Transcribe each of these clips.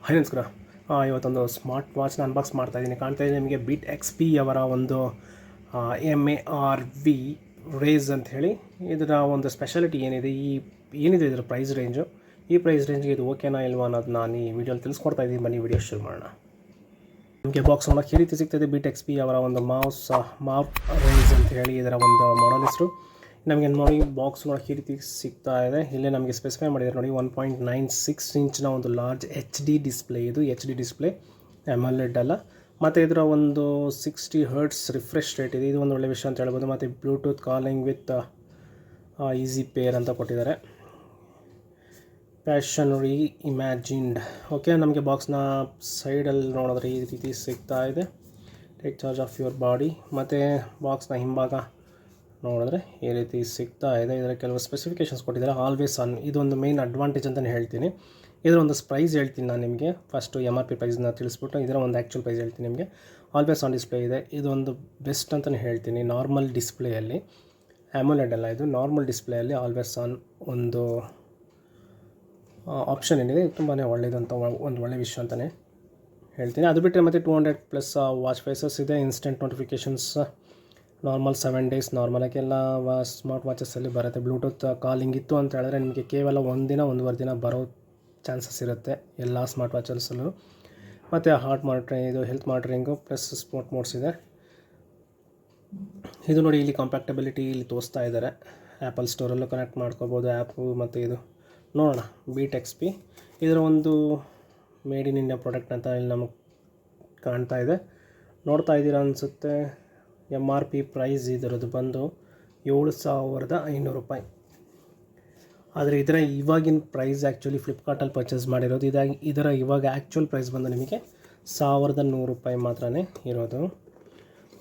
Hi ನಮಸ್ಕಾರ. ಇವತ್ತೊಂದು smart ವಾಚ್ನ unbox ಮಾಡ್ತಾಯಿದ್ದೀನಿ. ಕಾಣ್ತಾ ಇದ್ದೀನಿ ನಿಮಗೆ BeatXP ಅವರ ಒಂದು MARV ರೇಸ್ ಅಂತ ಹೇಳಿ. ಇದರ ಒಂದು ಸ್ಪೆಷಾಲಿಟಿ ಏನಿದೆ, ಏನಿದೆ ಇದರ ಪ್ರೈಸ್ ರೇಂಜು, ಈ ಪ್ರೈಸ್ ರೇಂಜ್ಗೆ ಇದು ಓಕೆನಾ ಇಲ್ವಾ ಅನ್ನೋದು ನಾನು ಈ ವಿಡಿಯೋಲಿ ತಿಳಿಸ್ಕೊಡ್ತಾ ಇದ್ದೀನಿ. ಬನ್ನಿ ವಿಡಿಯೋ ಶುರು ಮಾಡೋಣ. ನಿಮಗೆ ಬಾಕ್ಸ್ ನೋಡೋಕ್ಕೆ ಈ ರೀತಿ ಸಿಗ್ತದೆ. BeatXP ಅವರ ಒಂದು ಮಾರ್ವ್ ರೇಸ್ ಅಂತ ಹೇಳಿ ಇದರ ಒಂದು ಮಾಡಲ್ ಹೆಸರು. ನಮಗೆ ನೋಡಿ ಬಾಕ್ಸ್ ನೋಡೋಕ್ಕೆ ಈ ರೀತಿ ಸಿಗ್ತಾ ಇದೆ. ಇಲ್ಲೇ ನಮಗೆ ಸ್ಪೆಸಿಫೈ ಮಾಡಿದ್ದಾರೆ ನೋಡಿ, 1.96 ಇಂಚಿನ ಒಂದು ಲಾರ್ಜ್ HD ಡಿಸ್ಪ್ಲೇ. ಇದು HD ಡಿಸ್ಪ್ಲೇ, AMOLED ಅಲ್ಲ. ಮತ್ತು ಇದರ ಒಂದು 60 ಹರ್ಟ್ಸ್ ರಿಫ್ರೆಶ್ ರೇಟ್ ಇದೆ. ಇದು ಒಂದು ಒಳ್ಳೆ ವಿಷಯ ಅಂತ ಹೇಳ್ಬೋದು. ಮತ್ತು Bluetooth calling with easy pair ಅಂತ ಕೊಟ್ಟಿದ್ದಾರೆ. Passion imagined. ಓಕೆ, ನಮಗೆ ಬಾಕ್ಸ್ನ ಸೈಡಲ್ಲಿ ನೋಡಿದ್ರೆ ಈ ರೀತಿ ಸಿಗ್ತಾ ಇದೆ. Take charge of your body. ಮತ್ತು ಬಾಕ್ಸ್ನ ಹಿಂಭಾಗ ನೋಡಿದ್ರೆ ಈ ರೀತಿ ಸಿಗ್ತಾ ಇದೆ. ಇದರ ಕೆಲವು ಸ್ಪೆಸಿಫಿಕೇಷನ್ಸ್ ಕೊಟ್ಟಿದ್ದಾರೆ. ಆಲ್ವೇಸ್ ಆನ್, ಇದೊಂದು ಮೇನ್ ಅಡ್ವಾಂಟೇಜ್ ಅಂತಲೇ ಹೇಳ್ತೀನಿ. ಇದರ ಒಂದು ಪ್ರೈಸ್ ಹೇಳ್ತೀನಿ ನಾನು ನಿಮಗೆ. ಫಸ್ಟು MRP ಪ್ರೈಸ್ನ ತಿಳಿಸ್ಬಿಟ್ಟು ಇದರ ಒಂದು ಆ್ಯಕ್ಚುಲ್ ಪ್ರೈಸ್ ಹೇಳ್ತೀನಿ ನಿಮಗೆ. ಆಲ್ವೇಸ್ ಆನ್ ಡಿಸ್ಪ್ಲೇ ಇದೆ. ಇದೊಂದು ಬೆಸ್ಟ್ ಅಂತಲೇ ಹೇಳ್ತೀನಿ. ನಾರ್ಮಲ್ ಡಿಸ್ಪ್ಲೇಯಲ್ಲಿ, AMOLED ಅಲ್ಲ, ಇದು ನಾರ್ಮಲ್ ಡಿಸ್ಪ್ಲೇಯಲ್ಲಿ ಆಲ್ವೇಸ್ ಆನ್ ಒಂದು ಆಪ್ಷನ್ ಏನಿದೆ, ತುಂಬಾ ಒಳ್ಳೆಯದಂತ ಒಂದು ಒಳ್ಳೆಯ ವಿಷಯ ಅಂತಲೇ ಹೇಳ್ತೀನಿ. ಅದು ಬಿಟ್ಟರೆ ಮತ್ತು 200+ ವಾಚ್ ಫೇಸಸ್ ಇದೆ. ಇನ್ಸ್ಟೆಂಟ್ ನೋಟಿಫಿಕೇಷನ್ಸ್, ನಾರ್ಮಲ್ 7 ಡೇಸ್ ನಾರ್ಮಲಾಗೆಲ್ಲ ಸ್ಮಾರ್ಟ್ ವಾಚಸ್ಸಲ್ಲಿ ಬರುತ್ತೆ. ಬ್ಲೂಟೂತ್ ಕಾಲಿಂಗ್ ಇತ್ತು ಅಂತ ಹೇಳಿದ್ರೆ ನಿಮಗೆ ಕೇವಲ ಒಂದೂವರೆ ದಿನ ಬರೋ ಚಾನ್ಸಸ್ ಇರುತ್ತೆ ಎಲ್ಲ ಸ್ಮಾರ್ಟ್ ವಾಚಲ್ಸಲ್ಲೂ. ಮತ್ತು ಹಾರ್ಟ್ ಮಾನಿಟ್ರಿಂಗ್, ಇದು health monitoring plus sport modes ಇದೆ. ಇದು ನೋಡಿ, ಇಲ್ಲಿ ಕಾಂಪ್ಯಾಕ್ಟಬಿಲಿಟಿ ಇಲ್ಲಿ ತೋರಿಸ್ತಾ ಇದ್ದಾರೆ. ಆ್ಯಪಲ್ ಸ್ಟೋರಲ್ಲೂ ಕನೆಕ್ಟ್ ಮಾಡ್ಕೋಬೋದು ಆ್ಯಪು. ಮತ್ತು ಇದು ನೋಡೋಣ, BeatXP ಇದರ ಒಂದು ಮೇಡ್ ಇನ್ ಇಂಡಿಯಾ ಪ್ರಾಡಕ್ಟ್ ಅಂತ ಇಲ್ಲಿ ನಮಗೆ ಕಾಣ್ತಾ ಇದೆ. ನೋಡ್ತಾ ಇದ್ದೀರಾ ಅನಿಸುತ್ತೆ. MRP ಪ್ರೈಸ್ ಇದರದ್ದು ಬಂದು 7,500 ರೂಪಾಯಿ. ಆದರೆ ಇದರ ಇವಾಗಿನ ಪ್ರೈಸ್ ಆ್ಯಕ್ಚುಲಿ ಫ್ಲಿಪ್ಕಾರ್ಟಲ್ಲಿ ಪರ್ಚೇಸ್ ಮಾಡಿರೋದು. ಇದರ ಇವಾಗ ಆ್ಯಕ್ಚುಲ್ ಪ್ರೈಸ್ ಬಂದು ನಿಮಗೆ 1,100 ರೂಪಾಯಿ ಮಾತ್ರನೇ ಇರೋದು.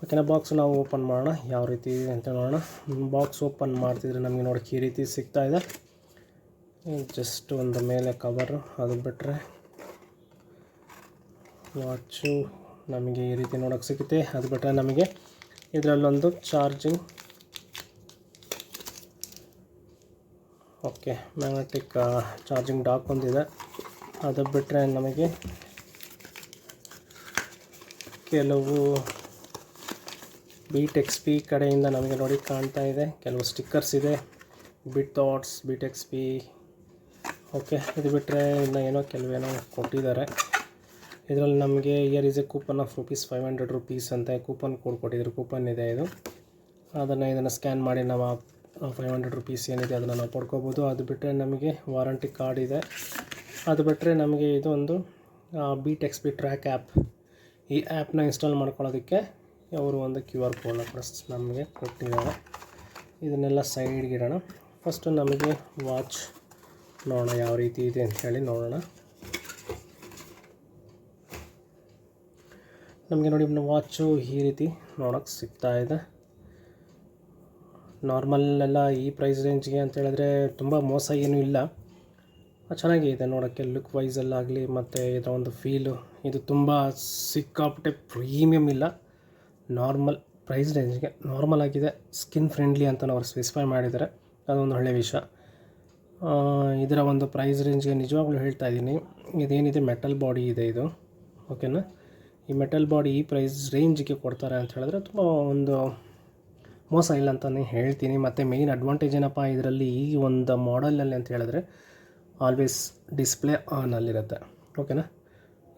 ಓಕೆನಾ, ಬಾಕ್ಸ್ ನಾವು ಓಪನ್ ಮಾಡೋಣ ಯಾವ ರೀತಿ ಅಂತ ನೋಡೋಣ. ಬಾಕ್ಸ್ ಓಪನ್ ಮಾಡ್ತಿದ್ರೆ ನಮಗೆ ನೋಡೋಕ್ಕೆ ಈ ರೀತಿ ಸಿಗ್ತಾ ಇದೆ. ಜಸ್ಟ್ ಒಂದು ಮೇಲೆ ಕವರು, ಅದು ಬಿಟ್ಟರೆ ವಾಚು ನಮಗೆ ಈ ರೀತಿ ನೋಡೋಕ್ಕೆ ಸಿಗುತ್ತೆ. ಅದು ಬಿಟ್ಟರೆ ನಮಗೆ ಇದರಲ್ಲೊಂದು charging, okay, magnetic charging dock ಒಂದಿದೆ. ಅದು ಬಿಟ್ಟರೆ ನಮಗೆ ಕೆಲವು BeatXP ಕಡೆಯಿಂದ ನಮಗೆ ನೋಡಿ ಕಾಣ್ತಾ ಇದೆ. ಕೆಲವು ಸ್ಟಿಕ್ಕರ್ಸ್ ಇದೆ. Thoughts BeatXP. ಓಕೆ, ಇದು ಬಿಟ್ಟರೆ ಇನ್ನು ಕೆಲವೇನೋ ಕೊಟ್ಟಿದ್ದಾರೆ. ಇದರಲ್ಲಿ ನಮಗೆ year is A coupon of ₹500 ಅಂತ ಕೂಪನ್ ಕೋಡ್ ಕೊಟ್ಟಿದ್ರು. ಕೂಪನ್ ಇದೆ ಇದು. ಇದನ್ನು ಸ್ಕ್ಯಾನ್ ಮಾಡಿ ನಾವು ₹500 ಏನಿದೆ ಅದನ್ನು ನಾವು ಪಡ್ಕೋಬೋದು. ಅದು ಬಿಟ್ಟರೆ ನಮಗೆ ವಾರಂಟಿ ಕಾರ್ಡ್ ಇದೆ. ಅದು ಬಿಟ್ಟರೆ ನಮಗೆ ಇದು ಒಂದು BeatXP ಟ್ರ್ಯಾಕ್ ಆ್ಯಪ್. ಈ ಆ್ಯಪ್ನ ಇನ್ಸ್ಟಾಲ್ ಮಾಡ್ಕೊಳ್ಳೋದಕ್ಕೆ ಅವರು ಒಂದು QR ಕೋಡ್ನ ನಮಗೆ ಕೊಟ್ಟಿದ್ದಾರೆ. ಇದನ್ನೆಲ್ಲ ಸೈಡ್ಗೆ ಇಡೋಣ. ಫಸ್ಟು ನಮಗೆ ವಾಚ್ ನೋಡೋಣ ಯಾವ ರೀತಿ ಇದೆ ಅಂತ ಹೇಳಿ ನೋಡೋಣ. ನಮಗೆ ನೋಡಿ ವಾಚು ಈ ರೀತಿ ನೋಡೋಕ್ಕೆ ಸಿಗ್ತಾ ಇದೆ. ನಾರ್ಮಲ್ಲೆಲ್ಲ ಈ ಪ್ರೈಸ್ ರೇಂಜ್ಗೆ ಅಂತ ಹೇಳಿದ್ರೆ ತುಂಬ ಮೋಸ ಏನೂ ಇಲ್ಲ, ಚೆನ್ನಾಗೇ ಇದೆ ನೋಡೋಕ್ಕೆ. ಲುಕ್ ವೈಸಲ್ಲಾಗಲಿ ಮತ್ತು ಇದರ ಒಂದು ಫೀಲು, ಇದು ತುಂಬ ಸಿಕ್ಕಾಪಟ್ಟೆ ಪ್ರೀಮಿಯಮ್ ಇಲ್ಲ, ನಾರ್ಮಲ್ ಪ್ರೈಸ್ ರೇಂಜ್ಗೆ ನಾರ್ಮಲ್ ಆಗಿದೆ. ಸ್ಕಿನ್ ಫ್ರೆಂಡ್ಲಿ ಅಂತ ಅವ್ರು ಸ್ಪೆಸಿಫೈ ಮಾಡಿದ್ದಾರೆ, ಅದೊಂದು ಒಳ್ಳೆಯ ವಿಷಯ. ಇದರ ಒಂದು ಪ್ರೈಸ್ ರೇಂಜ್ಗೆ ನಿಜವಾಗ್ಲೂ ಹೇಳ್ತಾ ಇದ್ದೀನಿ, ಇದೇನಿದೆ ಮೆಟಲ್ ಬಾಡಿ ಇದೆ ಇದು. ಓಕೆನಾ, ಈ ಮೆಟಲ್ ಬಾಡಿ ಈ ಪ್ರೈಸ್ ರೇಂಜಿಗೆ ಕೊಡ್ತಾರೆ ಅಂತ ಹೇಳಿದ್ರೆ ತುಂಬ ಒಂದು ಮೋಸ ಇಲ್ಲ ಅಂತಲೇ ಹೇಳ್ತೀನಿ. ಮತ್ತು ಮೇಯ್ನ್ ಅಡ್ವಾಂಟೇಜ್ ಏನಪ್ಪ ಇದರಲ್ಲಿ, ಈ ಒಂದು ಮಾಡಲಲ್ಲಿ ಅಂತ ಹೇಳಿದ್ರೆ ಆಲ್ವೇಸ್ ಡಿಸ್ಪ್ಲೇ ಆನಲ್ಲಿರುತ್ತೆ. ಓಕೆನಾ,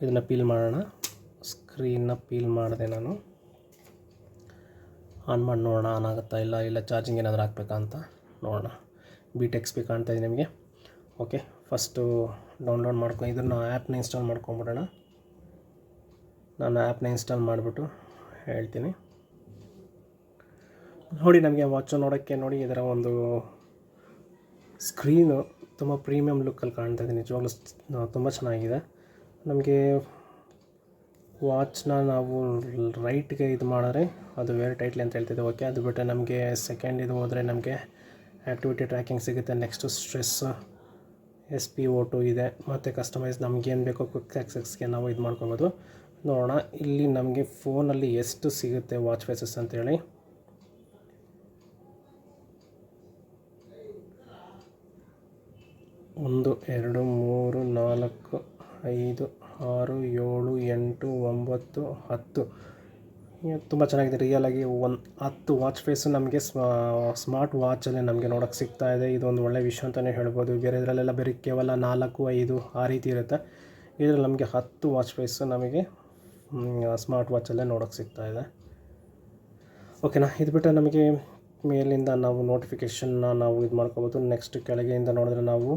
ಇದನ್ನು ಪೀಲ್ ಮಾಡೋಣ. ಸ್ಕ್ರೀನ್ನ ಪೀಲ್ ಮಾಡಿದೆ ನಾನು. ಆನ್ ಮಾಡಿ ನೋಡೋಣ ಆನ್ ಆಗುತ್ತಾ ಇಲ್ಲ ಚಾರ್ಜಿಂಗ್ ಏನಾದರೂ ಹಾಕ್ಬೇಕಾ ಅಂತ ನೋಡೋಣ. BeatXP ಕಾಣ್ತಾ ಇದೆ ನಿಮಗೆ. ಓಕೆ, ಫಸ್ಟು ಡೌನ್ಲೋಡ್ ಇದನ್ನು ಆ್ಯಪ್ನ ಇನ್ಸ್ಟಾಲ್ ಮಾಡ್ಕೊಂಬಿಡೋಣ. ನಾನು ಆ್ಯಪ್ನ ಇನ್ಸ್ಟಾಲ್ ಮಾಡಿಬಿಟ್ಟು ಹೇಳ್ತೀನಿ. ನೋಡಿ, ನಮಗೆ ವಾಚು ನೋಡೋಕ್ಕೆ ನೋಡಿ ಇದರ ಒಂದು ಸ್ಕ್ರೀನು ತುಂಬ ಪ್ರೀಮಿಯಮ್ ಲುಕ್ಕಲ್ಲಿ ಕಾಣ್ತಾ ಇದೆ. ನಿಜವಾಗ್ಲೂ ತುಂಬ ಚೆನ್ನಾಗಿದೆ. ನಮಗೆ ವಾಚ್ನ ನಾವು ರೈಟ್ಗೆ ಇದು ಮಾಡಿದ್ರೆ ಅದು ವೇರ್ ಟೈಟ್ಲಿ ಅಂತ ಹೇಳ್ತಿದ್ದೆ. ಓಕೆ, ಅದು ಬಿಟ್ಟರೆ ನಮಗೆ ಸೆಕೆಂಡ್ ಇದು ಹೋದರೆ ನಮಗೆ ಆ್ಯಕ್ಟಿವಿಟಿ ಟ್ರ್ಯಾಕಿಂಗ್ ಸಿಗುತ್ತೆ. ನೆಕ್ಸ್ಟು ಸ್ಟ್ರೆಸ್, SpO2 ಇದೆ. ಮತ್ತು ಕಸ್ಟಮೈಸ್ ನಮಗೇನು ಬೇಕೋ ಕ್ವಿಕ್ ಆಕ್ಸೆಸ್ಗೆ ನಾವು ಇದು ಮಾಡ್ಕೊಬೋದು. ನೋಡೋಣ ಇಲ್ಲಿ ನಮಗೆ ಫೋನಲ್ಲಿ ಎಷ್ಟು ಸಿಗುತ್ತೆ ವಾಚ್ ಫೇಸಸ್ ಅಂತೇಳಿ. 1 2 3 4 5 6 7 8 9 10 ತುಂಬ ಚೆನ್ನಾಗಿದೆ. ರಿಯಲಾಗಿ 10 ವಾಚ್ ಫೇಸು ನಮಗೆ ಸ್ಮಾರ್ಟ್ ವಾಚಲ್ಲೇ ನಮಗೆ ನೋಡೋಕ್ಕೆ ಸಿಗ್ತಾ ಇದೆ. ಇದೊಂದು ಒಳ್ಳೆಯ ವಿಷಯ ಅಂತಲೇ ಹೇಳ್ಬೋದು. ಬೇರೆದ್ರಲ್ಲೆಲ್ಲ ಬರೀ ಕೇವಲ 4 5 ಆ ರೀತಿ ಇರುತ್ತೆ. ಇದರಲ್ಲಿ ನಮಗೆ 10 ವಾಚ್ ಫೇಸು ನಮಗೆ ಸ್ಮಾರ್ಟ್ ವಾಚಲ್ಲೇ ನೋಡೋಕ್ಕೆ ಸಿಗ್ತಾ ಇದೆ. ಓಕೆನಾ. ಇದು ಬಿಟ್ಟರೆ ನಮಗೆ ಮೇಲಿಂದ ನಾವು ನೋಟಿಫಿಕೇಷನ್ನ ನಾವು ಇದು ಮಾಡ್ಕೋಬೋದು. ನೆಕ್ಸ್ಟ್ ಕೆಳಗೆಯಿಂದ ನೋಡಿದ್ರೆ ನಾವು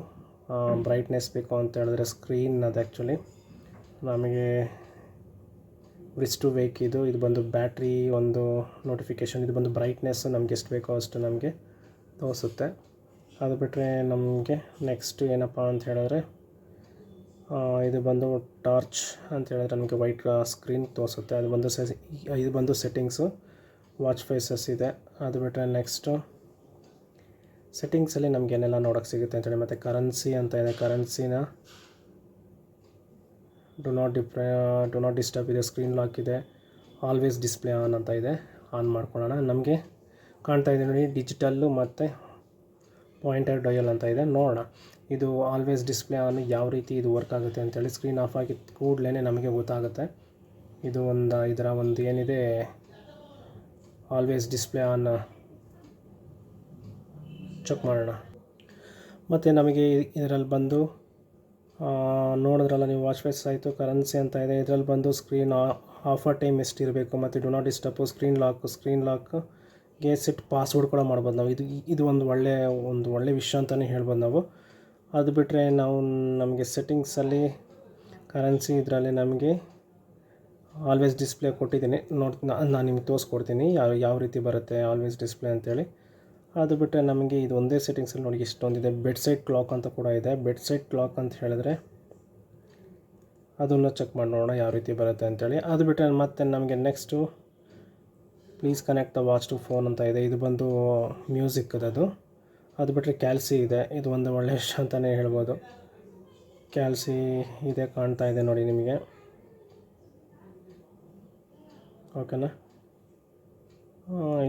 ಬ್ರೈಟ್ನೆಸ್ ಬೇಕು ಅಂತ ಹೇಳಿದ್ರೆ ಸ್ಕ್ರೀನ್ ಅದು ಆ್ಯಕ್ಚುಲಿ ನಮಗೆ ವಿಚ್ ಟು ವೇಕ್ ಇದು ಬಂದು ಬ್ಯಾಟ್ರಿ ಒಂದು ನೋಟಿಫಿಕೇಷನ್. ಇದು ಬಂದು ಬ್ರೈಟ್ನೆಸ್ಸು ನಮ್ಗೆ ಎಷ್ಟು ಬೇಕೋ ಅಷ್ಟು ನಮಗೆ ತೋರಿಸುತ್ತೆ. ಅದು ಬಿಟ್ಟರೆ ನಮಗೆ ನೆಕ್ಸ್ಟ್ ಏನಪ್ಪ ಅಂತ ಹೇಳಿದ್ರೆ ಇದು ಬಂದು ಟಾರ್ಚ್ ಅಂತ ಹೇಳಿದ್ರೆ ನಮಗೆ ವೈಟ್ ಸ್ಕ್ರೀನ್ ತೋರಿಸುತ್ತೆ. ಇದು ಬಂದು ಸೆಟ್ಟಿಂಗ್ಸು ವಾಚ್ ಫೇಸಸ್ ಇದೆ. ಅದು ಬಿಟ್ಟರೆ ನೆಕ್ಸ್ಟು ಸೆಟ್ಟಿಂಗ್ಸಲ್ಲಿ ನಮ್ಗೆ ಏನೆಲ್ಲ ನೋಡೋಕ್ಕೆ ಸಿಗುತ್ತೆ ಅಂತೇಳಿ, ಮತ್ತು ಕರೆನ್ಸಿ ಅಂತ ಇದೆ. ಕರೆನ್ಸಿನ ಡು ನಾಟ್ ಡಿಸ್ಟರ್ಬ್ ಇದೆ, ಸ್ಕ್ರೀನ್ ಲಾಕ್ ಇದೆ, ಆಲ್ವೇಸ್ ಡಿಸ್ಪ್ಲೇ ಆನ್ ಅಂತ ಇದೆ. ಆನ್ ಮಾಡ್ಕೊಳ್ಳೋಣ. ನಮಗೆ ಕಾಣ್ತಾ ಇದೆ ನೋಡಿ ಡಿಜಿಟಲ್ಲು ಮತ್ತು ಪಾಯಿಂಟರ್ ಡಯಲ್ ಅಂತ ಇದೆ. ನೋಡೋಣ ಇದು ಆಲ್ವೇಸ್ ಡಿಸ್ಪ್ಲೇ ಆನ್ ಯಾವ ರೀತಿ ಇದು ವರ್ಕ್ ಆಗುತ್ತೆ ಅಂತೇಳಿ. ಸ್ಕ್ರೀನ್ ಆಫ್ ಆಗಿದ್ದ ಕೂಡಲೇ ನಮಗೆ ಗೊತ್ತಾಗುತ್ತೆ. ಇದು ಇದರ ಒಂದು ಏನಿದೆ ಆಲ್ವೇಸ್ ಡಿಸ್ಪ್ಲೇ ಆನ್ ಚೆಕ್ ಮಾಡೋಣ. ಮತ್ತು ನಮಗೆ ಇದರಲ್ಲಿ ಬಂದು ನೋಡಿದ್ರಲ್ಲ ನೀವು, ವಾಚ್ ಫೇಸ್ ಆಯಿತು, ಕರೆನ್ಸಿ ಅಂತ ಇದೆ. ಇದರಲ್ಲಿ ಬಂದು ಸ್ಕ್ರೀನ್ ಆಫರ್ ಟೈಮ್ ಎಷ್ಟಿರಬೇಕು, ಮತ್ತು ಡು ನಾಟ್ ಡಿಸ್ಟರ್ಬು, ಸ್ಕ್ರೀನ್ ಲಾಕ್ಗೆ ಸೆಟ್ ಪಾಸ್ವರ್ಡ್ ಕೂಡ ಮಾಡ್ಬೋದು ನಾವು. ಇದು ಒಂದು ಒಳ್ಳೆ ವಿಷಯ ಅಂತಲೇ ಹೇಳ್ಬೋದು ನಾವು. ಅದು ಬಿಟ್ಟರೆ ನಮಗೆ ಸೆಟ್ಟಿಂಗ್ಸಲ್ಲಿ ಕರೆನ್ಸಿ ಇದರಲ್ಲಿ ನಮಗೆ ಆಲ್ವೇಸ್ ಡಿಸ್ಪ್ಲೇ ಕೊಟ್ಟಿದ್ದೀನಿ. ನಾನು ನಿಮಗೆ ತೋರಿಸ್ಕೊಡ್ತೀನಿ ಯಾವ ರೀತಿ ಬರುತ್ತೆ ಆಲ್ವೇಸ್ ಡಿಸ್ಪ್ಲೇ ಅಂತೇಳಿ. ಅದು ಬಿಟ್ಟರೆ ನಮಗೆ ಇದು ಒಂದೇ ಸೆಟ್ಟಿಂಗ್ಸಲ್ಲಿ ನೋಡಿ ಎಷ್ಟೊಂದಿದೆ. ಬೆಡ್ ಸೈಡ್ ಕ್ಲಾಕ್ ಅಂತ ಕೂಡ ಇದೆ. ಬೆಡ್ ಸೈಡ್ ಕ್ಲಾಕ್ ಅಂತ ಹೇಳಿದ್ರೆ ಅದನ್ನು ಚೆಕ್ ಮಾಡಿ ನೋಡೋಣ ಯಾವ ರೀತಿ ಬರುತ್ತೆ ಅಂತೇಳಿ. ಅದು ಬಿಟ್ಟರೆ ಮತ್ತೆ ನಮಗೆ next please connect the watch to phone ಅಂತ ಇದೆ. ಇದು ಬಂದು ಮ್ಯೂಸಿಕ್ ಅದು. ಅದು ಬಿಟ್ಟರೆ ಕ್ಯಾಲ್ಸಿ ಇದೆ. ಇದು ಒಂದು ಒಳ್ಳೆಯ ವಿಷಯ ಅಂತಲೇ ಹೇಳ್ಬೋದು. ಕ್ಯಾಲ್ಸಿ ಇದೆ, ಕಾಣ್ತಾ ಇದೆ ನೋಡಿ ನಿಮಗೆ. ಓಕೆನಾ.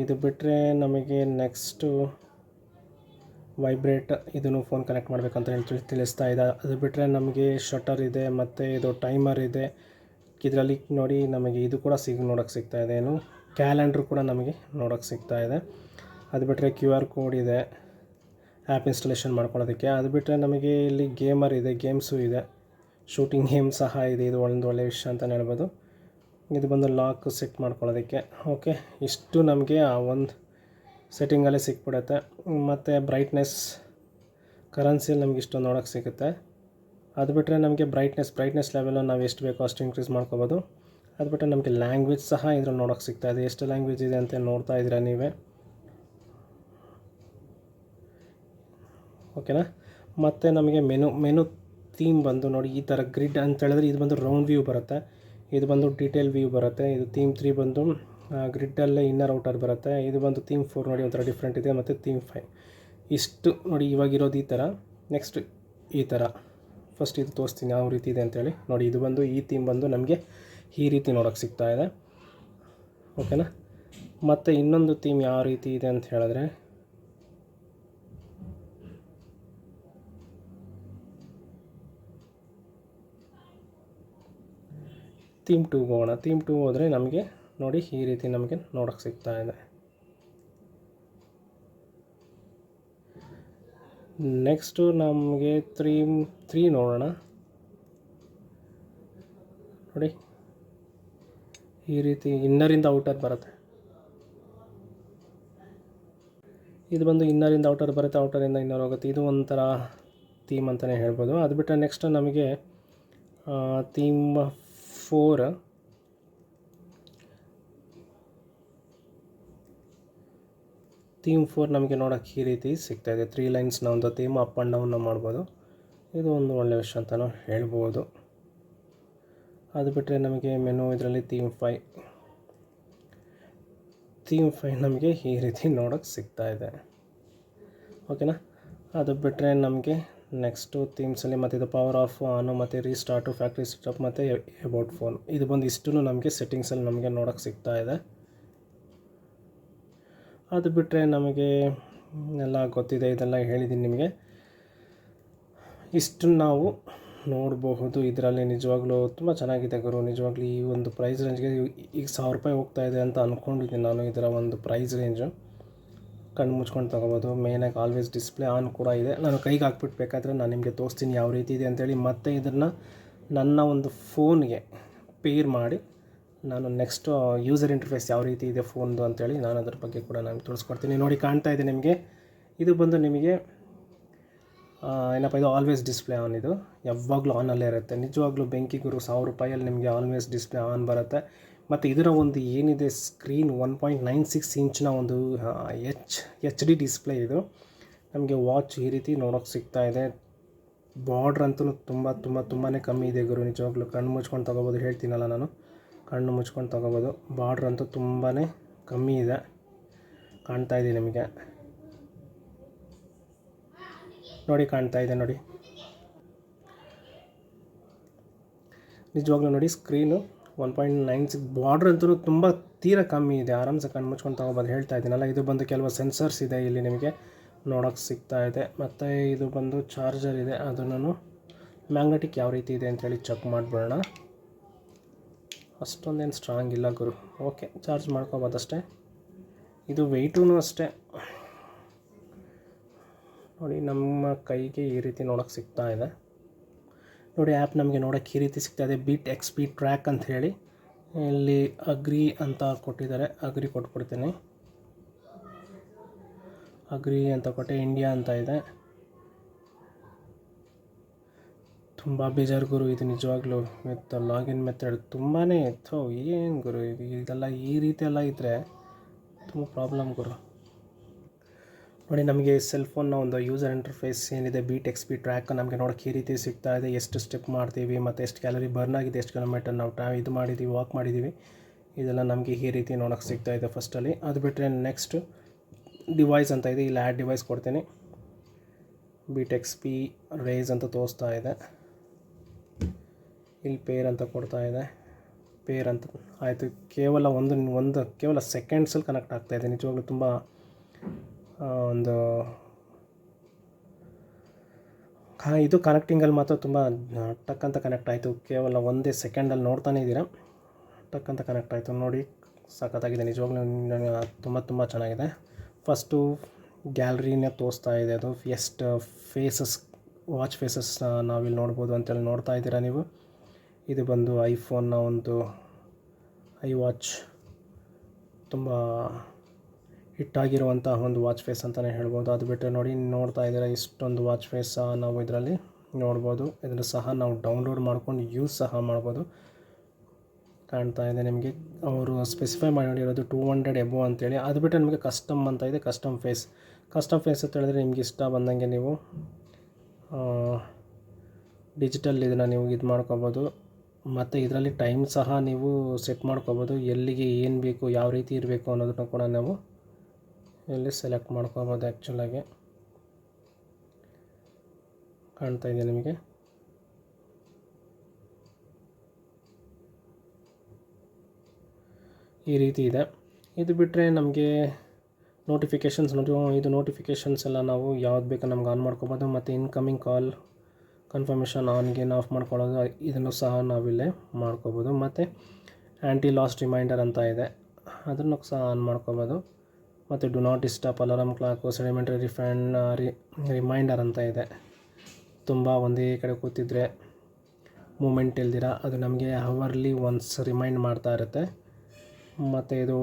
ಇದು ಬಿಟ್ಟರೆ ನಮಗೆ ನೆಕ್ಸ್ಟು ವೈಬ್ರೇಟ್, ಇದನ್ನು ಫೋನ್ ಕನೆಕ್ಟ್ ಮಾಡಬೇಕಂತ ಹೇಳಿ ತಿಳಿಸ್ತಾ ಇದೆ. ಅದು ಬಿಟ್ಟರೆ ನಮಗೆ ಶಟರ್ ಇದೆ, ಮತ್ತು ಇದು ಟೈಮರ್ ಇದೆ. ಇದರಲ್ಲಿ ನೋಡಿ ನಮಗೆ ಇದು ಕೂಡ ನೋಡೋಕ್ಕೆ ಸಿಗ್ತಾ ಇದೆ. ಏನು ಕ್ಯಾಲೆಂಡ್ರ್ ಕೂಡ ನಮಗೆ ನೋಡೋಕ್ಕೆ ಸಿಗ್ತಾ ಇದೆ. ಅದು ಬಿಟ್ಟರೆ QR ಕೋಡ್ ಇದೆ ಆ್ಯಪ್ ಇನ್ಸ್ಟಾಲೇಷನ್ ಮಾಡ್ಕೊಳ್ಳೋದಕ್ಕೆ. ಅದು ಬಿಟ್ಟರೆ ನಮಗೆ ಇಲ್ಲಿ ಗೇಮರ್ ಇದೆ, ಗೇಮ್ಸು ಇದೆ, ಶೂಟಿಂಗ್ ಗೇಮ್ ಸಹ ಇದೆ. ಇದು ಒಂದು ಒಳ್ಳೆಯ ವಿಷಯ ಅಂತಲೇ ಹೇಳ್ಬೋದು. ಇದು ಬಂದು ಲಾಕ್ ಸೆಟ್ ಮಾಡ್ಕೊಳ್ಳೋದಕ್ಕೆ. ಓಕೆ, ಇಷ್ಟು ನಮಗೆ ಆ ಒಂದು ಸೆಟ್ಟಿಂಗಲ್ಲೇ ಸಿಕ್ಬಿಡುತ್ತೆ. ಮತ್ತು ಬ್ರೈಟ್ನೆಸ್ ಕರೆನ್ಸಿಯಲ್ಲಿ ನಮಗೆ ಇಷ್ಟು ನೋಡೋಕ್ಕೆ ಸಿಗುತ್ತೆ. ಅದು ಬಿಟ್ಟರೆ ನಮಗೆ ಬ್ರೈಟ್ನೆಸ್ ಲೆವೆಲನ್ನು ನಾವು ಎಷ್ಟು ಬೇಕೋ ಅಷ್ಟು ಇನ್ಕ್ರೀಸ್ ಮಾಡ್ಕೋಬೋದು. ಅದು ಬಿಟ್ಟರೆ ನಮಗೆ ಲ್ಯಾಂಗ್ವೇಜ್ ಸಹ ಇದ್ರಲ್ಲಿ ನೋಡೋಕ್ಕೆ ಸಿಗ್ತಾ ಇದೆ. ಎಷ್ಟು ಲ್ಯಾಂಗ್ವೇಜ್ ಇದೆ ಅಂತ ನೋಡ್ತಾ ಇದ್ದೀರಾ ನೀವೇ. ಓಕೆನಾ. ಮತ್ತು ನಮಗೆ ಮೆನು ಥೀಮ್ ಬಂದು ನೋಡಿ ಈ ಥರ ಗ್ರಿಡ್ ಅಂತ ಹೇಳಿದ್ರೆ ಇದು ಬಂದು ರೌಂಡ್ ವ್ಯೂ ಬರುತ್ತೆ. ಇದು ಬಂದು ಡೀಟೇಲ್ ವ್ಯೂ ಬರುತ್ತೆ. ಇದು ಥೀಮ್ 3 ಬಂದು ಗ್ರಿಡ್ಡಲ್ಲೇ ಇನ್ನರ್ ಔಟರ್ ಬರುತ್ತೆ. ಇದು ಬಂದು ಥೀಮ್ 4 ನೋಡಿ ಒಂಥರ ಡಿಫ್ರೆಂಟ್ ಇದೆ. ಮತ್ತು ಥೀಮ್ 5 ಇಷ್ಟು ನೋಡಿ ಇವಾಗಿರೋದು ಈ ಥರ. ನೆಕ್ಸ್ಟ್ ಈ ಥರ ಫಸ್ಟ್ ಇದು ತೋರಿಸ್ತೀನಿ ಯಾವ ರೀತಿ ಇದೆ ಅಂತೇಳಿ. ನೋಡಿ ಇದು ಬಂದು ಈ ಥೀಮ್ ಬಂದು ನಮಗೆ ಈ ರೀತಿ ನೋಡೋಕ್ಕೆ ಸಿಗ್ತಾ ಇದೆ. ಓಕೆನಾ. ಮತ್ತು ಇನ್ನೊಂದು ಥೀಮ್ ಯಾವ ರೀತಿ ಇದೆ ಅಂತ ಹೇಳಿದ್ರೆ ಥೀಮ್ 2 ಹೋಗೋಣ. ಥೀಮ್ 2 ಹೋದರೆ ನಮಗೆ ನೋಡಿ ಈ ರೀತಿ ನಮಗೆ ನೋಡೋಕ್ಕೆ ಸಿಗ್ತಾ ಇದೆ. ನೆಕ್ಸ್ಟು ನಮಗೆ ಥೀಮ್ 3 ನೋಡೋಣ. ನೋಡಿ ಈ ರೀತಿ ಇನ್ನರಿಂದ ಔಟರ್ ಬರುತ್ತೆ. ಇದು ಬಂದು ಇನ್ನರಿಂದ ಔಟರ್ ಬರುತ್ತೆ, ಔಟರಿಂದ ಇನ್ನರ್ ಹೋಗುತ್ತೆ. ಇದು ಒಂಥರ ಥೀಮ್ ಅಂತಲೇ ಹೇಳ್ಬೋದು. ಅದು ಬಿಟ್ಟರೆ ನೆಕ್ಸ್ಟ್ ನಮಗೆ ಥೀಮ್ 4 ನಮಗೆ ನೋಡೋಕ್ಕೆ ಈ ರೀತಿ ಸಿಗ್ತಾಯಿದೆ. 3 ಲೈನ್ಸ್ನ ಒಂದು ಥೀಮ್ ಅಪ್ ಆ್ಯಂಡ್ ಡೌನ್ನ ಮಾಡ್ಬೋದು. ಇದು ಒಂದು ಒಳ್ಳೆಯ ವಿಷಯ ಅಂತಲೂ ಹೇಳ್ಬೋದು. ಅದು ಬಿಟ್ಟರೆ ನಮಗೆ ಮೆನು ಇದರಲ್ಲಿ ಥೀಮ್ 5 ನಮಗೆ ಈ ರೀತಿ ನೋಡೋಕ್ಕೆ ಸಿಗ್ತಾ ಇದೆ. ಓಕೆನಾ. ಅದು ಬಿಟ್ಟರೆ ನಮಗೆ ನೆಕ್ಸ್ಟು ಥೀಮ್ಸಲ್ಲಿ ಮತ್ತು ಇದು ಪವರ್ ಆಫ್ ಆನು, ಮತ್ತು ರೀಸ್ಟಾರ್ಟು, ಫ್ಯಾಕ್ಟ್ರಿ ಸ್ವಿಚ್ ಮತ್ತು ಅಬೌಟ್ ಫೋನ್, ಇದು ಬಂದು ಇಷ್ಟೂ ನಮಗೆ ಸೆಟ್ಟಿಂಗ್ಸಲ್ಲಿ ನಮಗೆ ನೋಡೋಕ್ಕೆ ಸಿಗ್ತಾ ಇದೆ. ಅದು ಬಿಟ್ಟರೆ ನಮಗೆ ಎಲ್ಲ ಗೊತ್ತಿದೆ, ಇದೆಲ್ಲ ಹೇಳಿದ್ದೀನಿ ನಿಮಗೆ. ಇಷ್ಟು ನಾವು ನೋಡಬಹುದು. ಇದರಲ್ಲಿ ನಿಜವಾಗ್ಲೂ ತುಂಬ ಚೆನ್ನಾಗಿದೆ ಗುರು. ನಿಜವಾಗ್ಲೂ ಈ ಒಂದು ಪ್ರೈಸ್ ರೇಂಜ್ಗೆ ಈಗ 1000 ರೂಪಾಯಿ ಹೋಗ್ತಾ ಇದೆ ಅಂತ ಅಂದ್ಕೊಂಡಿದ್ದೀನಿ ನಾನು. ಇದರ ಒಂದು ಪ್ರೈಸ್ ರೇಂಜು ಕಣ್ಣು ಮುಚ್ಕೊಂಡು ತೊಗೋಬೋದು. ಮೇಯ್ನಾಗಿ ಆಲ್ವೇಸ್ ಡಿಸ್ಪ್ಲೇ ಆನ್ ಕೂಡ ಇದೆ. ನಾನು ಕೈಗೆ ಹಾಕ್ಬಿಟ್ಟು ಬೇಕಾದರೆ ನಾನು ನಿಮಗೆ ತೋರಿಸ್ತೀನಿ ಯಾವ ರೀತಿ ಇದೆ ಅಂತೇಳಿ. ಮತ್ತು ಇದನ್ನು ನನ್ನ ಒಂದು ಫೋನ್ಗೆ ಪೇರ್ ಮಾಡಿ ನಾನು ನೆಕ್ಸ್ಟು ಯೂಸರ್ ಇಂಟರ್ಫೇಸ್ ಯಾವ ರೀತಿ ಇದೆ ಫೋನ್ದು ಅಂತೇಳಿ ನಾನು ಅದ್ರ ಬಗ್ಗೆ ಕೂಡ ನಾನು ತಿಳಿಸ್ಕೊಡ್ತೀನಿ. ನೋಡಿ, ಕಾಣ್ತಾ ಇದೆ ನಿಮಗೆ. ಇದು ಬಂದು ನಿಮಗೆ ಏನಪ್ಪ, ಇದು ಆಲ್ವೇಸ್ ಡಿಸ್ಪ್ಲೇ ಆನ್. ಇದು ಯಾವಾಗಲೂ ಆನಲ್ಲೇ ಇರುತ್ತೆ. ನಿಜವಾಗ್ಲೂ ಬೆಂಕಿ ಗುರು. 1000 ರೂಪಾಯಲ್ಲಿ ನಿಮಗೆ ಆಲ್ವೇಸ್ ಡಿಸ್ಪ್ಲೇ ಆನ್ ಬರುತ್ತೆ. ಮತ್ತು ಇದರ ಒಂದು ಏನಿದೆ ಸ್ಕ್ರೀನ್ 1.96 ಇಂಚ್ನ ಒಂದು ಎಚ್ ಡಿ ಡಿಸ್ಪ್ಲೇ. ಇದು ನಮಗೆ ವಾಚ್ ಈ ರೀತಿ ನೋಡೋಕ್ಕೆ ಸಿಗ್ತಾ ಇದೆ. ಬಾರ್ಡ್ರ್ ಅಂತೂ ತುಂಬಾ ಕಮ್ಮಿ ಇದೆ ಗುರು. ನಿಜವಾಗ್ಲೂ ಕಣ್ಣು ಮುಚ್ಕೊಂಡು ತೊಗೋಬೋದು. ಹೇಳ್ತೀನಲ್ಲ ನಾನು, ಕಣ್ಣು ಮುಚ್ಕೊಂಡು ತೊಗೋಬೋದು. ಬಾರ್ಡ್ರ್ ಅಂತೂ ತುಂಬಾ ಕಮ್ಮಿ ಇದೆ. ಕಾಣ್ತಾ ಇದೆ ನಿಮಗೆ. ನೋಡಿ, ಕಾಣ್ತಾ ಇದೆ ನೋಡಿ. ನಿಜವಾಗ್ಲೂ ನೋಡಿ, ಸ್ಕ್ರೀನು 1.96. ಬಾರ್ಡ್ರ್ ಅಂತೂ ತುಂಬ ತೀರಾ ಕಮ್ಮಿ ಇದೆ. ಆರಾಮ್ಸೆ ಕಣ್ಣು ಮುಚ್ಕೊಂಡು ತೊಗೋಬೋದು. ಹೇಳ್ತಾ ಇದ್ದೀನಲ್ಲ. ಇದು ಬಂದು ಕೆಲವು ಸೆನ್ಸರ್ಸ್ ಇದೆ ಇಲ್ಲಿ ನಿಮಗೆ ನೋಡೋಕ್ಕೆ ಸಿಗ್ತಾ ಇದೆ. ಮತ್ತು ಇದು ಬಂದು ಚಾರ್ಜರ್ ಇದೆ. ಅದನ್ನು ಮ್ಯಾಗ್ನೆಟಿಕ್ ಯಾವ ರೀತಿ ಇದೆ ಅಂತೇಳಿ ಚೆಕ್ ಮಾಡಿಬಿಡೋಣ. ಅಷ್ಟೊಂದೇನು ಸ್ಟ್ರಾಂಗ್ ಇಲ್ಲ ಗುರು. Okay, charge ಮಾಡ್ಕೊಬೋದಷ್ಟೇ. ಇದು ವೆಯ್ಟೂ ಅಷ್ಟೇ. ನೋಡಿ, ನಮ್ಮ ಕೈಗೆ ಈ ರೀತಿ ನೋಡೋಕ್ಕೆ ಸಿಗ್ತಾ ಇದೆ. ನೋಡಿ, ಆ್ಯಪ್ ನಮಗೆ ನೋಡೋಕ್ಕೆ ಈ ರೀತಿ ಸಿಗ್ತಾ ಇದೆ. BeatXP ಟ್ರ್ಯಾಕ್ ಅಂತ ಹೇಳಿ ಇಲ್ಲಿ ಅಗ್ರಿ ಅಂತ ಕೊಟ್ಟಿದ್ದಾರೆ. ಅಗ್ರಿ ಕೊಟ್ಬಿಡ್ತೀನಿ. ಅಗ್ರಿ ಅಂತ ಕೊಟ್ಟೆ. ಇಂಡಿಯಾ ಅಂತ ಇದೆ. ತುಂಬ ಬೇಜಾರು ಗುರು ಇದು ನಿಜವಾಗ್ಲೂ. ವಿತ್ ಲಾಗಿನ್ ಮೆಥಡ್ ತುಂಬಾ ಏನು ಗುರು ಇದೆಲ್ಲ ಈ ರೀತಿ ಎಲ್ಲ ಇದ್ದರೆ ತುಂಬ ಪ್ರಾಬ್ಲಮ್ ಗುರು. ನೋಡಿ, ನಮಗೆ ಸೆಲ್ ಫೋನ್ನ ಒಂದು ಯೂಸರ್ ಇಂಟರ್ಫೇಸ್ ಏನಿದೆ BeatXP ಟ್ರ್ಯಾಕ್ ನಮಗೆ ನೋಡೋಕ್ಕೆ ಈ ರೀತಿ ಸಿಗ್ತಾ ಇದೆ. ಎಷ್ಟು ಸ್ಟೆಪ್ ಮಾಡ್ತೀವಿ ಮತ್ತು ಎಷ್ಟು ಕ್ಯಾಲರಿ ಬರ್ನ್ ಆಗಿದೆ, ಎಷ್ಟು ಕಿಲೋಮೀಟರ್ ನಾವು ಇದು ಮಾಡಿದ್ದೀವಿ, ವಾಕ್ ಮಾಡಿದ್ದೀವಿ, ಇದೆಲ್ಲ ನಮಗೆ ಈ ರೀತಿ ನೋಡೋಕ್ಕೆ ಸಿಗ್ತಾ ಇದೆ ಫಸ್ಟಲ್ಲಿ. ಅದು ಬಿಟ್ಟರೆ ನೆಕ್ಸ್ಟು ಡಿವೈಸ್ ಅಂತ ಇದೆ. ಇಲ್ಲಿ ಆ್ಯಡ್ ಡಿವೈಸ್ ಕೊಡ್ತೀನಿ. BeatXP RAZE ಅಂತ ತೋರಿಸ್ತಾ ಇದೆ. ಇಲ್ಲಿ ಪೇರ್ ಅಂತ ಕೊಡ್ತಾ ಇದೆ. ಪೇರ್ ಅಂತ ಆಯಿತು. ಕೇವಲ ಸೆಕೆಂಡ್ಸಲ್ಲಿ ಕನೆಕ್ಟ್ ಆಗ್ತಾಯಿದೆ. ನಿಜವಾಗ್ಲೂ ತುಂಬ ಒಂದು ಇದು ಕನೆಕ್ಟಿಂಗಲ್ಲಿ ಮಾತ್ರ ತುಂಬ ಟಕ್ ಅಂತ ಕನೆಕ್ಟ್ ಆಯಿತು. ಕೇವಲ ಒಂದೇ ಸೆಕೆಂಡಲ್ಲಿ ನೋಡ್ತಾನೆ ಇದ್ದೀರಾ, ಟಕ್ ಅಂತ ಕನೆಕ್ಟ್ ಆಯಿತು. ನೋಡಿ, ಸಖತ್ತಾಗಿದೆ ನಿಜವಾಗ್ಲೂ. ತುಂಬ ಚೆನ್ನಾಗಿದೆ. ಫಸ್ಟು ಗ್ಯಾಲರಿನೇ ತೋರಿಸ್ತಾ ಇದೆ. ಅದು ಎಷ್ಟು ವಾಚ್ ಫೇಸಸ್ ನಾವಿಲ್ಲಿ ನೋಡ್ಬೋದು ಅಂತೇಳಿ ನೋಡ್ತಾ ಇದ್ದೀರಾ ನೀವು. ಇದು ಬಂದು ಐಫೋನ್ನ ಒಂದು ವಾಚ್ ತುಂಬ ಹಿಟ್ಟಾಗಿರುವಂಥ ಒಂದು ವಾಚ್ ಫೇಸ್ ಅಂತಲೇ ಹೇಳ್ಬೋದು. ಅದು ಬಿಟ್ಟರೆ ನೋಡಿ, ನೋಡ್ತಾ ಇದ್ದೀರಾ ಇಷ್ಟೊಂದು ವಾಚ್ ಫೇಸ್ ನಾವು ಇದರಲ್ಲಿ ನೋಡ್ಬೋದು. ಇದನ್ನು ಸಹ ನಾವು ಡೌನ್ಲೋಡ್ ಮಾಡ್ಕೊಂಡು ಯೂಸ್ ಸಹ ಮಾಡ್ಬೋದು. ಕಾಣ್ತಾ ಇದೆ ನಿಮಗೆ. ಅವರು ಸ್ಪೆಸಿಫೈ ಮಾಡಿರೋದು 200 ಎಬೋ ಅಂತೇಳಿ. ಅದು ಬಿಟ್ಟರೆ ನಿಮಗೆ ಕಸ್ಟಮ್ ಅಂತ ಇದೆ. ಕಸ್ಟಮ್ ಫೇಸ್ ಅಂತ ಹೇಳಿದ್ರೆ ನಿಮ್ಗೆ ಇಷ್ಟ ಬಂದಂಗೆ ನೀವು ಡಿಜಿಟಲ್ ಇದನ್ನು ನೀವು ಇದು ಮಾಡ್ಕೋಬೋದು. ಮತ್ತು ಇದರಲ್ಲಿ ಟೈಮ್ ಸಹ ನೀವು ಸೆಟ್ ಮಾಡ್ಕೋಬೋದು. ಎಲ್ಲಿಗೆ ಏನು ಬೇಕು, ಯಾವ ರೀತಿ ಇರಬೇಕು ಅನ್ನೋದನ್ನು ಕೂಡ ನಾವು ಇಲ್ಲಿ ಸೆಲೆಕ್ಟ್ ಮಾಡ್ಕೋಬೋದು. ಆ್ಯಕ್ಚುಲಾಗಿ ಕಾಣ್ತಾ ಇದೆ ನಿಮಗೆ. ಈ ರೀತಿ ಇದೆ. ಇದು ಬಿಟ್ಟರೆ ನಮಗೆ ನೋಟಿಫಿಕೇಷನ್ಸ್ ಎಲ್ಲ ನಾವು ಯಾವ್ದು ಬೇಕೋ ನಮ್ಗೆ ಆನ್ ಮಾಡ್ಕೋಬೋದು. ಮತ್ತು ಇನ್ಕಮಿಂಗ್ ಕಾಲ್ ಕನ್ಫರ್ಮೇಷನ್ ಆಫ್ ಮಾಡ್ಕೊಳ್ಳೋದು, ಇದನ್ನು ಸಹ ನಾವಿಲ್ಲೇ ಮಾಡ್ಕೋಬೋದು. ಮತ್ತು ಆ್ಯಂಟಿ ಲಾಸ್ಟ್ ರಿಮೈಂಡರ್ ಅಂತ ಇದೆ, ಅದನ್ನು ಸಹ ಆನ್ ಮಾಡ್ಕೋಬೋದು. ಮತ್ತು do not disturb, alarm clock, sedentary reminder ಅಂತ ಇದೆ. ತುಂಬ ಒಂದೇ ಕಡೆ ಕೂತಿದ್ರೆ ಮೂಮೆಂಟ್ ಇಲ್ದಿರ ಅದು ನಮಗೆ ಅವರ್ಲಿ ಒನ್ಸ್ ರಿಮೈಂಡ್ ಮಾಡ್ತಾ ಇರುತ್ತೆ. ಮತ್ತು ಇದು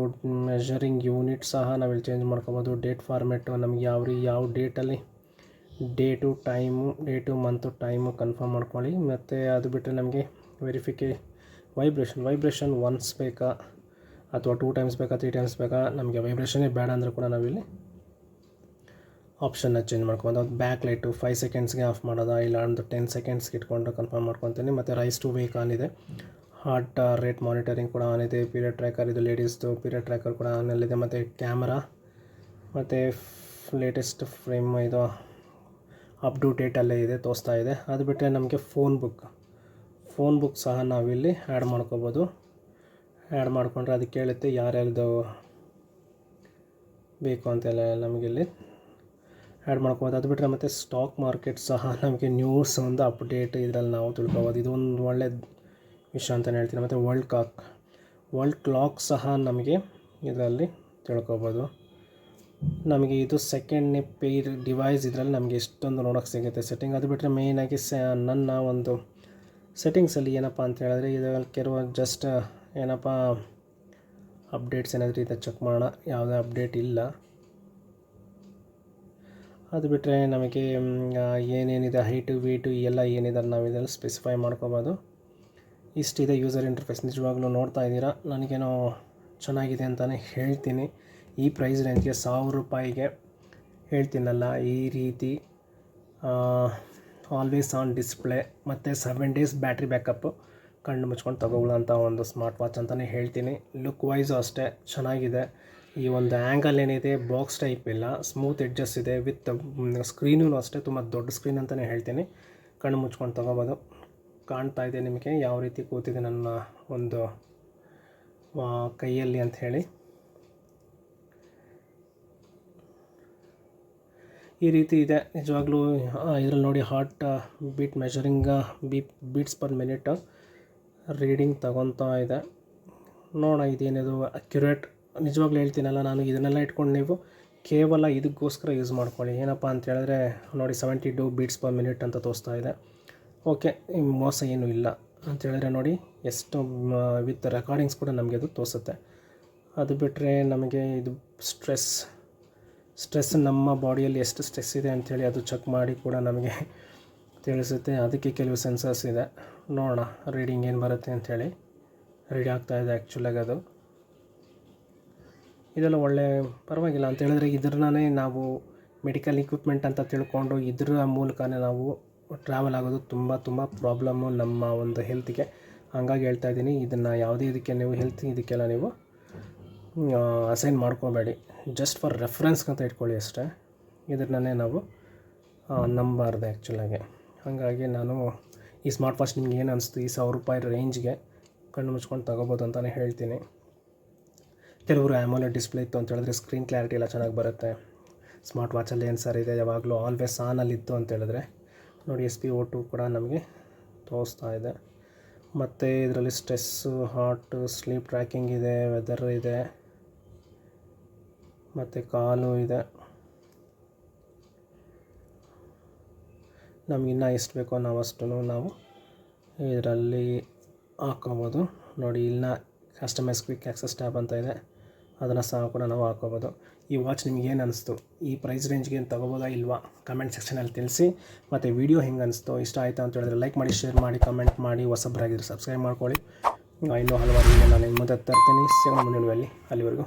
ಮೆಷರಿಂಗ್ ಯೂನಿಟ್ ಸಹ ನಾವಿಲ್ಲಿ ಚೇಂಜ್ ಮಾಡ್ಕೋಬೋದು. ಡೇಟ್ ಫಾರ್ಮೆಟು ನಮಗೆ ಯಾವ ಡೇಟಲ್ಲಿ ಡೇಟು ಮಂತು ಟೈಮು ಕನ್ಫರ್ಮ್ ಮಾಡ್ಕೊಳ್ಳಿ. ಮತ್ತು ಅದು ಬಿಟ್ಟರೆ ನಮಗೆ ವೈಬ್ರೇಷನ್ ಒನ್ಸ್ ಬೇಕಾ ಅಥವಾ 2 ಟೈಮ್ಸ್ ಬೇಕಾ 3 ಟೈಮ್ಸ್ ಬೇಕಾ. ನಮಗೆ ವೈಬ್ರೇಷನ್ನೇ ಬೇಡ ಅಂದರೂ ಕೂಡ ನಾವಿಲ್ಲಿ ಆಪ್ಷನ್ನ ಚೇಂಜ್ ಮಾಡ್ಕೊಂಡು, ಅದು ಬ್ಯಾಕ್ ಲೈಟು 5 ಸೆಕೆಂಡ್ಸ್ಗೆ ಆಫ್ ಮಾಡೋದಾ ಇಲ್ಲ ಒಂದು 10 ಸೆಕೆಂಡ್ಸ್ಗೆ ಇಟ್ಕೊಂಡು ಕನ್ಫರ್ಮ್ ಮಾಡ್ಕೊತೀನಿ. ಮತ್ತು ರೈಸ್ ಟು ವೇಕ್ ಆನ್ ಇದೆ. ಹಾರ್ಟ್ ರೇಟ್ ಮಾನಿಟರಿಂಗ್ ಕೂಡ ಆನ್ ಇದೆ. ಪೀರಿಯಡ್ ಟ್ರ್ಯಾಕರ್, ಇದು ಲೇಡೀಸ್ದು ಪೀರಿಯಡ್ ಟ್ರ್ಯಾಕರ್ ಕೂಡ ಆನಲ್ಲಿದೆ. ಮತ್ತು ಕ್ಯಾಮರಾ ಮತ್ತು ಲೇಟೆಸ್ಟ್ ಫ್ರೇಮ್ ಇದು ಅಪ್ ಟು ಡೇಟಲ್ಲೇ ಇದೆ, ತೋರಿಸ್ತಾ ಇದೆ. ಅದು ಬಿಟ್ಟರೆ ನಮಗೆ ಫೋನ್ ಬುಕ್ ಸಹ ನಾವಿಲ್ಲಿ ಆ್ಯಡ್ ಮಾಡ್ಕೋಬೋದು. ಆ್ಯಡ್ ಮಾಡಿಕೊಂಡ್ರೆ ಅದಕ್ಕೆ ಹೇಳುತ್ತೆ ಯಾರ್ಯಾರ್ದು ಬೇಕು ಅಂತೆಲ್ಲ ನಮಗಿಲ್ಲಿ ಆ್ಯಡ್ ಮಾಡ್ಕೋಬೋದು. ಅದು ಬಿಟ್ಟರೆ ಮತ್ತು ಸ್ಟಾಕ್ ಮಾರ್ಕೆಟ್ ಸಹ ನಮಗೆ ನ್ಯೂಸ್ ಒಂದು ಅಪ್ಡೇಟ್ ಇದರಲ್ಲಿ ನಾವು ತಿಳ್ಕೊಬೋದು. ಇದು ಒಂದು ಒಳ್ಳೆ ವಿಷಯ ಅಂತಲೇ ಹೇಳ್ತೀನಿ. ಮತ್ತು ವರ್ಲ್ಡ್ ಕ್ಲಾಕ್ ಸಹ ನಮಗೆ ಇದರಲ್ಲಿ ತಿಳ್ಕೊಬೋದು. ನಮಗೆ ಇದು ಸೆಕೆಂಡ್ ಪೇರ್ ಡಿವೈಸ್ ಇದರಲ್ಲಿ ನಮಗೆ ಇಷ್ಟೊಂದು ನೋಡೋಕ್ಕೆ ಸಿಗುತ್ತೆ ಸೆಟ್ಟಿಂಗ್. ಅದು ಬಿಟ್ಟರೆ ಮೇಯ್ನಾಗಿ ನನ್ನ ಒಂದು ಸೆಟ್ಟಿಂಗ್ಸಲ್ಲಿ ಏನಪ್ಪ ಅಂತ ಹೇಳಿದ್ರೆ ಇದರಲ್ಲಿ ಕೆಲವು ಜಸ್ಟ್ ಏನಪ್ಪ ಅಪ್ಡೇಟ್ಸ್ ಏನಾದರೂ ಇದೆ ಚೆಕ್ ಮಾಡೋಣ. ಯಾವುದೇ ಅಪ್ಡೇಟ್ ಇಲ್ಲ. ಅದು ಬಿಟ್ಟರೆ ನಮಗೆ ಏನೇನಿದೆ ಹೈಟು ವೇಟು ಎಲ್ಲ ಏನಿದೆ ನಾವು ಇದರಲ್ಲಿ ಸ್ಪೆಸಿಫೈ ಮಾಡ್ಕೋಬೋದು. ಇಷ್ಟಿದೆ ಯೂಸರ್ ಇಂಟರ್ಫೇಸ್. ನಿಜವಾಗ್ಲೂ ನೋಡ್ತಾ ಇದ್ದೀರಾ, ನನಗೇನೋ ಚೆನ್ನಾಗಿದೆ ಅಂತಲೇ ಹೇಳ್ತೀನಿ. ಈ ಪ್ರೈಸ್ ರೇಂಜ್ಗೆ ₹1000 ಹೇಳ್ತೀನಲ್ಲ, ಈ ರೀತಿ ಆಲ್ವೇಸ್ ಆನ್ ಡಿಸ್ಪ್ಲೇ ಮತ್ತು 7 days ಬ್ಯಾಟ್ರಿ ಬ್ಯಾಕಪ್ಪು ಕಣ್ಣು ಮುಚ್ಕೊಂಡು ತೊಗೊಳ್ಳೋಂಥ ಒಂದು ಸ್ಮಾರ್ಟ್ ವಾಚ್ ಅಂತಲೇ ಹೇಳ್ತೀನಿ. ಲುಕ್ ವೈಸು ಅಷ್ಟೇ ಚೆನ್ನಾಗಿದೆ. ಈ ಒಂದು ಆ್ಯಂಗಲ್ ಏನಿದೆ ಬಾಕ್ಸ್ ಟೈಪ್ ಇಲ್ಲ, ಸ್ಮೂತ್ ಎಡ್ಜಸ್ ಇದೆ. ವಿತ್ ಸ್ಕ್ರೀನೂ ಅಷ್ಟೇ ತುಂಬ ದೊಡ್ಡ ಸ್ಕ್ರೀನ್ ಅಂತಲೇ ಹೇಳ್ತೀನಿ. ಕಣ್ಣು ಮುಚ್ಕೊಂಡು ತೊಗೋಬೋದು. ಕಾಣ್ತಾ ಇದೆ ನಿಮಗೆ ಯಾವ ರೀತಿ ಕೂತಿದೆ ನನ್ನ ಒಂದು ಕೈಯಲ್ಲಿ ಅಂತ ಹೇಳಿ. ಈ ರೀತಿ ಇದೆ ನಿಜವಾಗ್ಲೂ. ಇದರಲ್ಲಿ ನೋಡಿ heart beat measuring beats per minute reading ತಗೊತಾ ಇದೆ. ನೋಡೋಣ ಇದೇನಿದು ಅಕ್ಯುರೇಟ್. ನಿಜವಾಗ್ಲೂ ಹೇಳ್ತೀನಲ್ಲ, ನಾನು ಇದನ್ನೆಲ್ಲ ಇಟ್ಕೊಂಡು ನೀವು ಕೇವಲ ಇದಕ್ಕೋಸ್ಕರ ಯೂಸ್ ಮಾಡ್ಕೊಳ್ಳಿ. ಏನಪ್ಪ ಅಂತ ಹೇಳಿದ್ರೆ ನೋಡಿ 72 beats per minute ಅಂತ ತೋರಿಸ್ತಾ ಇದೆ. ಓಕೆ, ಮೋಸ ಏನೂ ಇಲ್ಲ ಅಂತ ಹೇಳಿದ್ರೆ ನೋಡಿ ಎಷ್ಟು ವಿತ್ ರೆಕಾರ್ಡಿಂಗ್ಸ್ ಕೂಡ ನಮಗೆ ಅದು ತೋರಿಸುತ್ತೆ. ಅದು ಬಿಟ್ಟರೆ ನಮಗೆ ಇದು ಸ್ಟ್ರೆಸ್ ನಮ್ಮ ಬಾಡಿಯಲ್ಲಿ ಎಷ್ಟು ಸ್ಟ್ರೆಸ್ ಇದೆ ಅಂಥೇಳಿ ಅದು ಚೆಕ್ ಮಾಡಿ ಕೂಡ ನಮಗೆ ತಿಳಿಸುತ್ತೆ. ಅದಕ್ಕೆ ಕೆಲವು ಸೆನ್ಸರ್ಸ್ ಇದೆ. ನೋಡೋಣ ರೀಡಿಂಗ್ ಏನು ಬರುತ್ತೆ ಅಂಥೇಳಿ. ರೀಡ್ ಆಗ್ತಾಯಿದೆ ಆ್ಯಕ್ಚುಲಾಗಿ ಅದು. ಇದೆಲ್ಲ ಒಳ್ಳೆ ಪರವಾಗಿಲ್ಲ ಅಂತ ಹೇಳಿದ್ರೆ ಇದರನ್ನೇ ನಾವು ಮೆಡಿಕಲ್ ಇಕ್ವಿಪ್ಮೆಂಟ್ ಅಂತ ತಿಳ್ಕೊಂಡು ಇದರ ಮೂಲಕನೇ ನಾವು ಟ್ರಾವೆಲ್ ಆಗೋದು ತುಂಬ ಪ್ರಾಬ್ಲಮ್ಮು ನಮ್ಮ ಒಂದು ಹೆಲ್ತಿಗೆ. ಹಂಗಾಗಿ ಹೇಳ್ತಾ ಇದ್ದೀನಿ, ಇದನ್ನು ಯಾವುದೇ ಇದಕ್ಕೆ ನೀವು ಇದಕ್ಕೆಲ್ಲ ನೀವು ಅಸೈನ್ ಮಾಡ್ಕೋಬೇಡಿ. ಜಸ್ಟ್ ಫಾರ್ ರೆಫರೆನ್ಸ್ ಅಂತ ಇಟ್ಕೊಳ್ಳಿ ಅಷ್ಟೇ. ಇದನ್ನೇ ನಾವು ನಂಬಾರ್ದು ಆ್ಯಕ್ಚುಲಾಗಿ. ಹಾಗಾಗಿ ನಾನು ಈ ಸ್ಮಾರ್ಟ್ ವಾಚ್ ನಿಮ್ಗೆ ಏನು ಅನಿಸ್ತು, ಈ ₹1000 ರೇಂಜ್ಗೆ ಕಣ್ಣು ಮುಚ್ಕೊಂಡು ತೊಗೋಬೋದು ಅಂತಲೇ ಹೇಳ್ತೀನಿ. ಕೆಲವರು AMOLED ಡಿಸ್ಪ್ಲೇ ಇತ್ತು ಅಂತ ಹೇಳಿದ್ರೆ ಸ್ಕ್ರೀನ್ ಕ್ಲಾರಿಟಿ ಎಲ್ಲ ಚೆನ್ನಾಗಿ ಬರುತ್ತೆ. ಸ್ಮಾರ್ಟ್ ವಾಚಲ್ಲಿ ಏನು ಸರ್ ಇದೆ, ಯಾವಾಗಲೂ ಆಲ್ವೇಸ್ ಆನಲ್ಲಿತ್ತು ಅಂತ ಹೇಳಿದ್ರೆ ನೋಡಿ SpO2 ಕೂಡ ನಮಗೆ ತೋರಿಸ್ತಾ ಇದೆ. ಮತ್ತು ಇದರಲ್ಲಿ ಸ್ಟ್ರೆಸ್ಸು, ಹಾರ್ಟು, ಸ್ಲೀಪ್ ಟ್ರ್ಯಾಕಿಂಗ್ ಇದೆ, ವೆದರ್ ಇದೆ, ಮತ್ತು ಕಾಲು ಇದೆ. ನಮಗಿನ್ನ ಎಷ್ಟು ಬೇಕೋ ನಾವು ಇದರಲ್ಲಿ ಹಾಕ್ಕೋಬೋದು. ನೋಡಿ ಇಲ್ಲ ಕಸ್ಟಮೈಸ್ ಕ್ವಿಕ್ ಆಕ್ಸೆಸ್ ಟ್ಯಾಬ್ ಅಂತ ಇದೆ, ಅದನ್ನು ಸಹ ಕೂಡ ನಾವು ಹಾಕ್ಕೋಬೋದು. ಈ ವಾಚ್ ನಿಮಗೇನು ಅನಿಸ್ತು, ಈ ಪ್ರೈಸ್ ರೇಂಜ್ಗೆ ಏನು ತೊಗೋಬೋದಾ ಇಲ್ವಾ ಕಮೆಂಟ್ ಸೆಕ್ಷನಲ್ಲಿ ತಿಳಿಸಿ. ಮತ್ತು ವಿಡಿಯೋ ಹೆಂಗೆ ಅನಿಸ್ತು, ಇಷ್ಟ ಆಯಿತು ಅಂತ ಹೇಳಿದ್ರೆ ಲೈಕ್ ಮಾಡಿ, ಶೇರ್ ಮಾಡಿ, ಕಮೆಂಟ್ ಮಾಡಿ. ಹೊಸಬರಾಗಿದ್ದರೆ ಸಬ್ಸ್ಕ್ರೈಬ್ ಮಾಡ್ಕೊಳ್ಳಿ. ಇನ್ನೂ ಹಲವಾರು ನಾನು ಮುಂದೆ ತರ್ತೀನಿ. ಸಿಗೋಣ ಮುಂದಿನ ವಿಡಿಯೋದಲ್ಲಿ. ಅಲ್ಲಿವರೆಗೂ